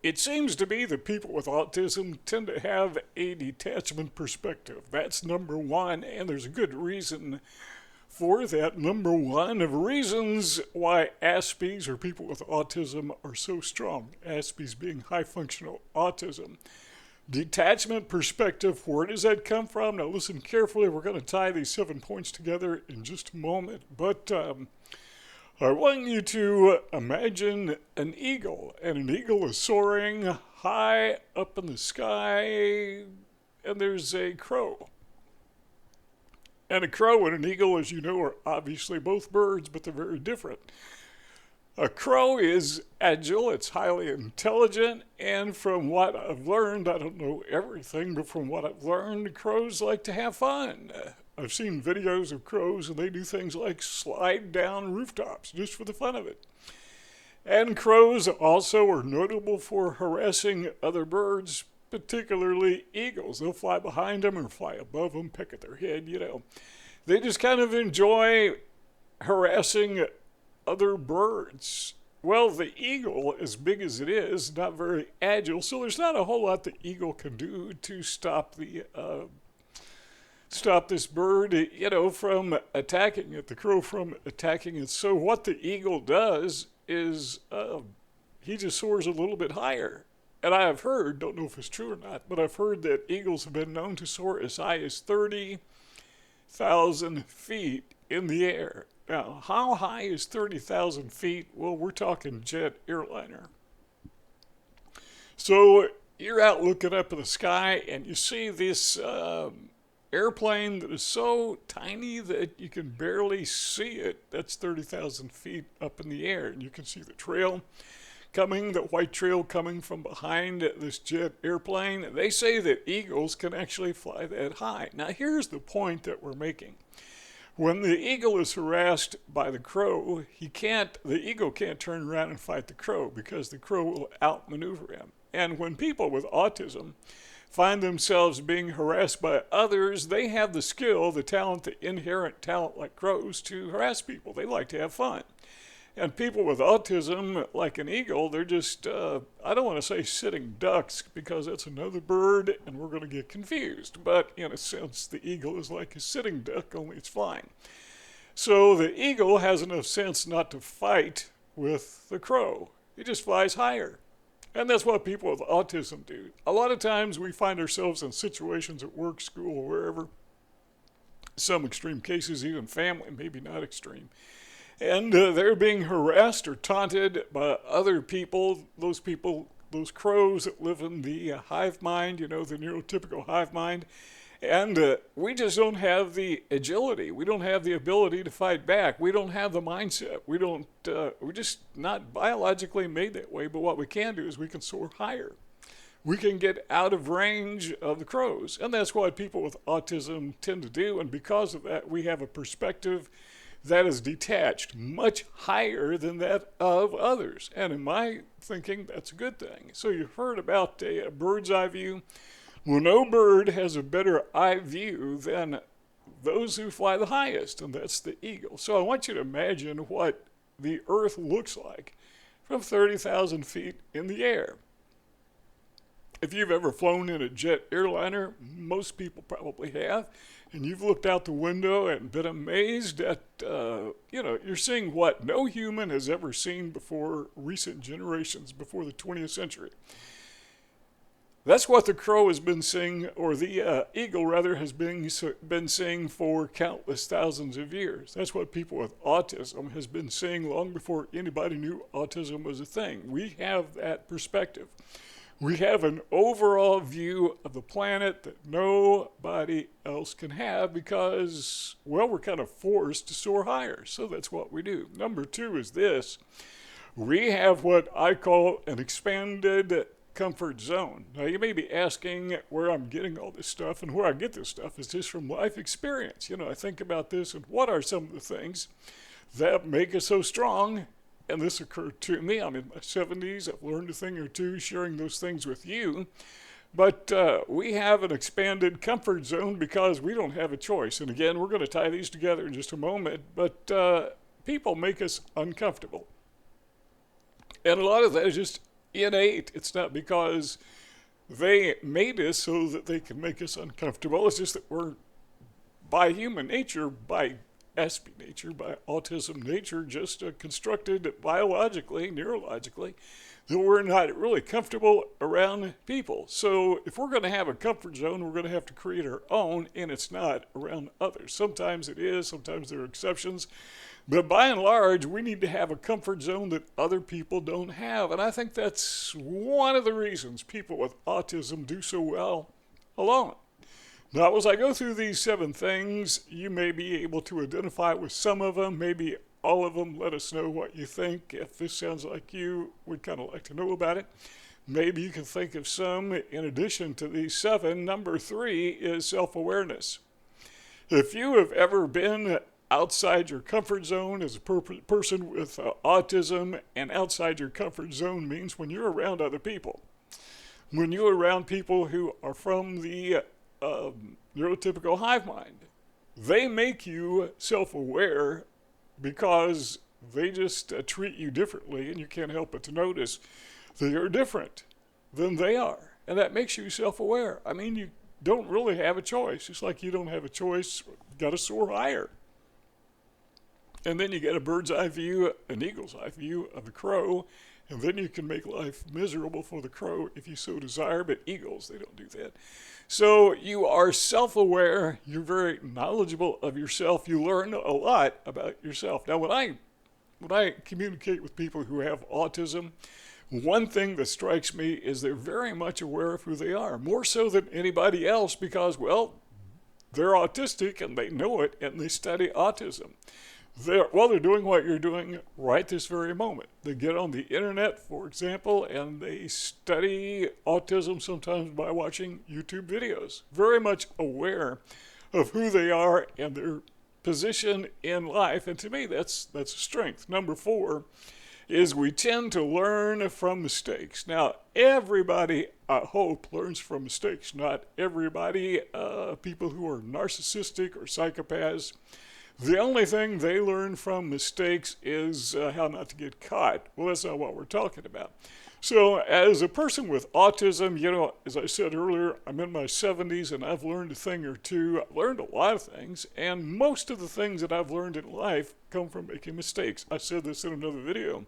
It seems to be that people with autism tend to have a detachment perspective. That's number one, and there's a good reason for that. Number one of reasons why Aspies, or people with autism, are so strong. Aspies being high functional autism. Detachment perspective, where does that come from? Now listen carefully, we're going to tie these 7 points together in just a moment. But I want you to imagine an eagle, and an eagle is soaring high up in the sky, and there's a crow. And a crow and an eagle, as you know, are obviously both birds, but they're very different. A crow is agile, it's highly intelligent, and from what I've learned, I don't know everything, but from what I've learned, crows like to have fun. I've seen videos of crows, and they do things like slide down rooftops just for the fun of it. And crows also are notable for harassing other birds, particularly eagles. They'll fly behind them or fly above them, peck at their head, you know. They just kind of enjoy harassing other birds. Well, the eagle, as big as it is, not very agile, so there's not a whole lot the eagle can do to stop this bird, from attacking it, the crow from attacking it. So what the eagle does is he just soars a little bit higher. And I have heard, don't know if it's true or not, but I've heard that eagles have been known to soar as high as 30,000 feet in the air. Now, how high is 30,000 feet? Well, we're talking jet airliner. So you're out looking up in the sky, and you see this airplane that is so tiny that you can barely see it. That's 30,000 feet up in the air, and you can see the trail coming, the white trail coming from behind this jet airplane. They say that eagles can actually fly that high. Now, here's the point that we're making. When the eagle is harassed by the crow, the eagle can't turn around and fight the crow because the crow will outmaneuver him. And when people with autism find themselves being harassed by others, they have the skill, the talent, the inherent talent like crows to harass people. They like to have fun. And people with autism, like an eagle, they're just, I don't want to say sitting ducks because that's another bird and we're going to get confused. But in a sense, the eagle is like a sitting duck, only it's flying. So the eagle has enough sense not to fight with the crow. He just flies higher. And that's what people with autism do. A lot of times we find ourselves in situations at work, school, or wherever. Some extreme cases, even family, maybe not extreme. And they're being harassed or taunted by other people, those crows that live in the hive mind, the neurotypical hive mind. And we just don't have the agility. We don't have the ability to fight back. We don't have the mindset. We're just not biologically made that way. But what we can do is we can soar higher. We can get out of range of the crows. And that's what people with autism tend to do. And because of that, we have a perspective that is detached, much higher than that of others. And in my thinking, that's a good thing. So you've heard about a bird's eye view. Well, no bird has a better eye view than those who fly the highest, and that's the eagle. So I want you to imagine what the earth looks like from 30,000 feet in the air. If you've ever flown in a jet airliner, most people probably have, and you've looked out the window and been amazed at, you're seeing what no human has ever seen before recent generations, before the 20th century. That's what the crow has been seeing, or the eagle rather, has been seeing for countless thousands of years. That's what people with autism has been seeing long before anybody knew autism was a thing. We have that perspective. We have an overall view of the planet that nobody else can have because, well, we're kind of forced to soar higher. So that's what we do. Number two is this. We have what I call an expanded comfort zone. Now, you may be asking where I'm getting all this stuff, and where I get this stuff is just from life experience. I think about this and what are some of the things that make us so strong. And this occurred to me. I'm in my 70s. I've learned a thing or two sharing those things with you. But we have an expanded comfort zone because we don't have a choice. And again, we're going to tie these together in just a moment. But people make us uncomfortable. And a lot of that is just innate. It's not because they made us so that they can make us uncomfortable. It's just that we're, by human nature, by Aspie nature, by autism nature, just constructed biologically, neurologically, that we're not really comfortable around people. So if we're going to have a comfort zone, we're going to have to create our own, and it's not around others. Sometimes it is, sometimes there are exceptions. But by and large, we need to have a comfort zone that other people don't have. And I think that's one of the reasons people with autism do so well alone. Now, as I go through these 7 things, you may be able to identify with some of them, maybe all of them. Let us know what you think. If this sounds like you, we'd kind of like to know about it. Maybe you can think of some in addition to these 7. Number 3 is self-awareness. If you have ever been outside your comfort zone as a person with autism, and outside your comfort zone means when you're around other people. When you're around people who are from the neurotypical hive mind, they make you self-aware because they just treat you differently, and you can't help but to notice that you're different than they are. And that makes you self-aware. I mean, you don't really have a choice. It's like you don't have a choice. You got to soar higher. And then you get a bird's eye view, an eagle's eye view of the crow, and then you can make life miserable for the crow if you so desire, but eagles, they don't do that. So you are self-aware, you're very knowledgeable of yourself, you learn a lot about yourself. Now when I communicate with people who have autism, one thing that strikes me is they're very much aware of who they are, more so than anybody else because, well, they're autistic and they know it and they study autism. They're doing what you're doing right this very moment. They get on the internet, for example, and they study autism sometimes by watching YouTube videos. Very much aware of who they are and their position in life. And to me, that's a strength. Number 4 is we tend to learn from mistakes. Now, everybody, I hope, learns from mistakes. Not everybody. People who are narcissistic or psychopaths, the only thing they learn from mistakes is how not to get caught. Well, that's not what we're talking about. So as a person with autism, you know, as I said earlier, I'm in my 70s and I've learned a thing or two. I've learned a lot of things, and most of the things that I've learned in life come from making mistakes. I said this in another video.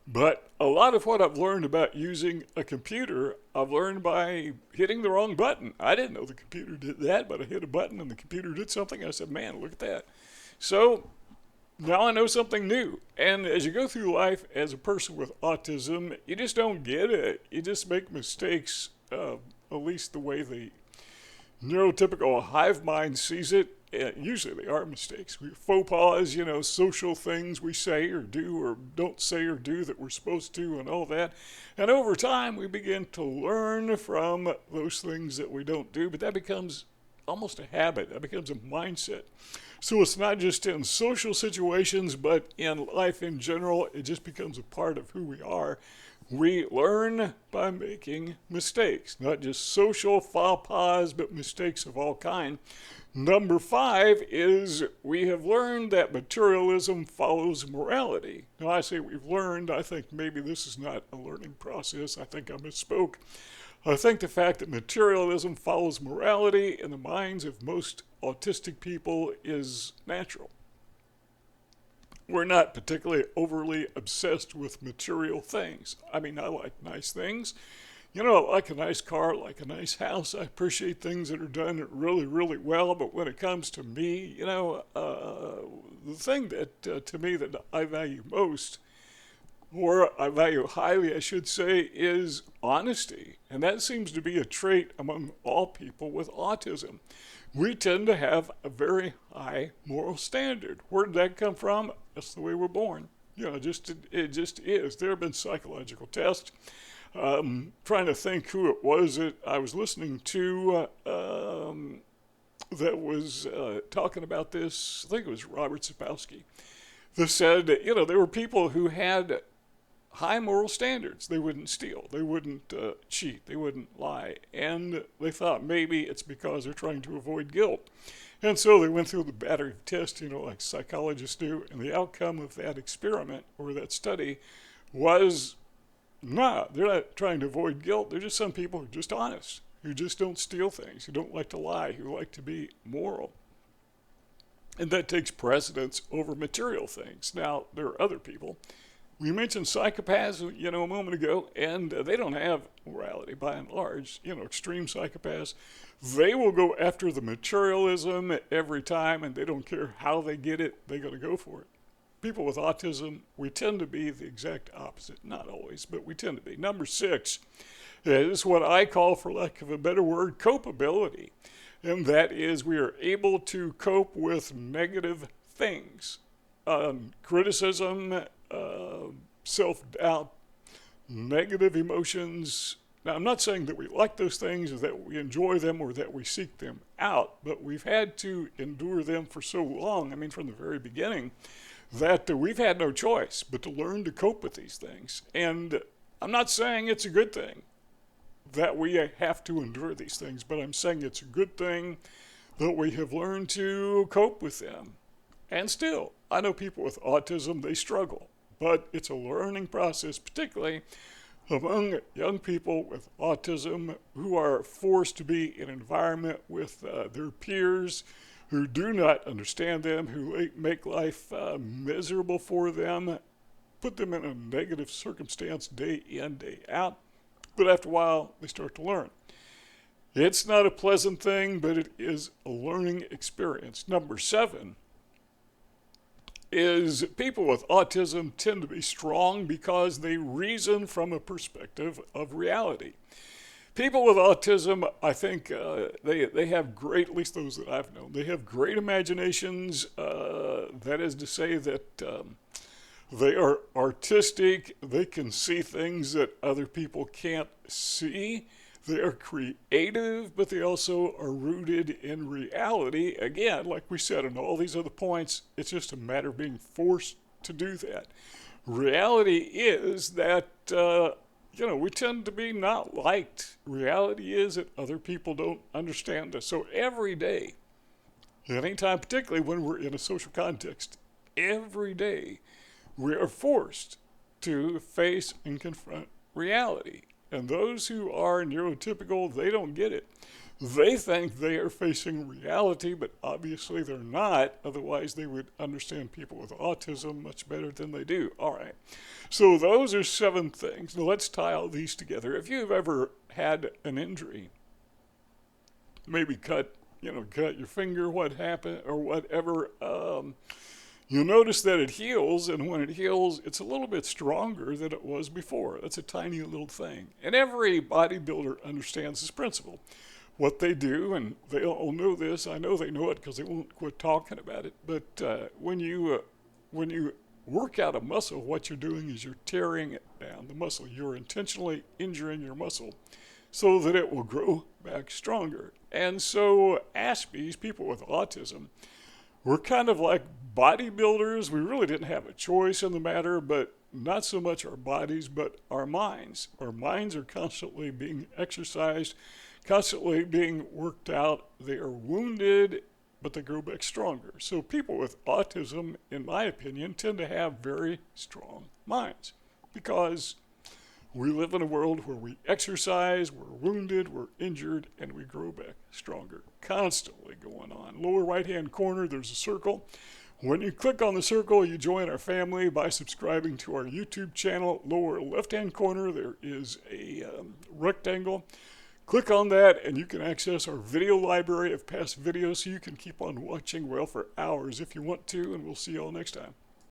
But a lot of what I've learned about using a computer, I've learned by hitting the wrong button. I didn't know the computer did that, but I hit a button and the computer did something. I said, man, look at that. So now I know something new. And as you go through life as a person with autism, you just don't get it. You just make mistakes, at least the way the neurotypical hive mind sees it. Usually they are mistakes. We faux pas, you know, social things we say or do or don't say or do that we're supposed to and all that. And over time we begin to learn from those things that we don't do, but that becomes almost a habit. That becomes a mindset. So it's not just in social situations, but in life in general. It just becomes a part of who we are. We learn by making mistakes, not just social faux pas, but mistakes of all kinds. Number 5 is we have learned that materialism follows morality. Now I say we've learned, I think maybe this is not a learning process. I think I misspoke. I think the fact that materialism follows morality in the minds of most autistic people is natural. We're not particularly overly obsessed with material things. I mean, I like nice things. You know, I like a nice car, like a nice house. I appreciate things that are done really, really well. But when it comes to me, you know, the thing that, to me, that I value most, or I value highly, I should say, is honesty. And that seems to be a trait among all people with autism. We tend to have a very high moral standard. Where did that come from? That's the way we're born. You know, it just is. There have been psychological tests. Trying to think who it was that I was listening to that was talking about this. I think it was Robert Sapolsky. That said, you know, there were people who had high moral standards. They wouldn't steal. They wouldn't cheat. They wouldn't lie. And they thought maybe it's because they're trying to avoid guilt. And so they went through the battery of tests, you know, like psychologists do. And the outcome of that experiment or that study was Nah, they're not trying to avoid guilt. They're just some people who are just honest, who just don't steal things, who don't like to lie, who like to be moral. And that takes precedence over material things. Now, there are other people. We mentioned psychopaths, a moment ago, and they don't have morality by and large, extreme psychopaths. They will go after the materialism every time, and they don't care how they get it, they're going to go for it. People with autism, we tend to be the exact opposite. Not always, but we tend to be. Number 6 is what I call, for lack of a better word, copability. And that is we are able to cope with negative things. Criticism, self-doubt, negative emotions. Now, I'm not saying that we like those things or that we enjoy them or that we seek them out, but we've had to endure them for so long, from the very beginning, that we've had no choice but to learn to cope with these things. And I'm not saying it's a good thing that we have to endure these things, but I'm saying it's a good thing that we have learned to cope with them. And still, I know people with autism, they struggle, but it's a learning process, particularly among young people with autism who are forced to be in an environment with their peers who do not understand them, who make life miserable for them, put them in a negative circumstance day in, day out. But after a while, they start to learn. It's not a pleasant thing, but it is a learning experience. Number 7 is people with autism tend to be strong because they reason from a perspective of reality. People with autism, I think they have great, at least those that I've known, they have great imaginations. That is to say that they are artistic. They can see things that other people can't see. They are creative, but they also are rooted in reality. Again, like we said in all these other points, it's just a matter of being forced to do that. Reality is that we tend to be not liked. Reality is that other people don't understand us. So every day, anytime, particularly when we're in a social context, every day we are forced to face and confront reality. And those who are neurotypical, they don't get it. They think they are facing reality, but obviously they're not. Otherwise, they would understand people with autism much better than they do. All right. So those are 7 things. Now let's tie all these together. If you've ever had an injury, maybe cut your finger, what happened, or whatever, you'll notice that it heals, and when it heals, it's a little bit stronger than it was before. That's a tiny little thing. And every bodybuilder understands this principle. What they do, and they all know this, I know they know it because they won't quit talking about it, but when you work out a muscle, what you're doing is you're tearing it down, the muscle. You're intentionally injuring your muscle so that it will grow back stronger. And so Aspies, people with autism, we're kind of like bodybuilders. We really didn't have a choice in the matter, but not so much our bodies, but our minds. Our minds are constantly being exercised, constantly being worked out. They are wounded, but they grow back stronger. So people with autism, in my opinion, tend to have very strong minds because we live in a world where we exercise, we're wounded, we're injured, and we grow back stronger. Constantly going on. Lower right-hand corner, there's a circle. When you click on the circle, you join our family by subscribing to our YouTube channel. Lower left-hand corner, there is a rectangle. Click on that, and you can access our video library of past videos so you can keep on watching, well, for hours if you want to, and we'll see you all next time.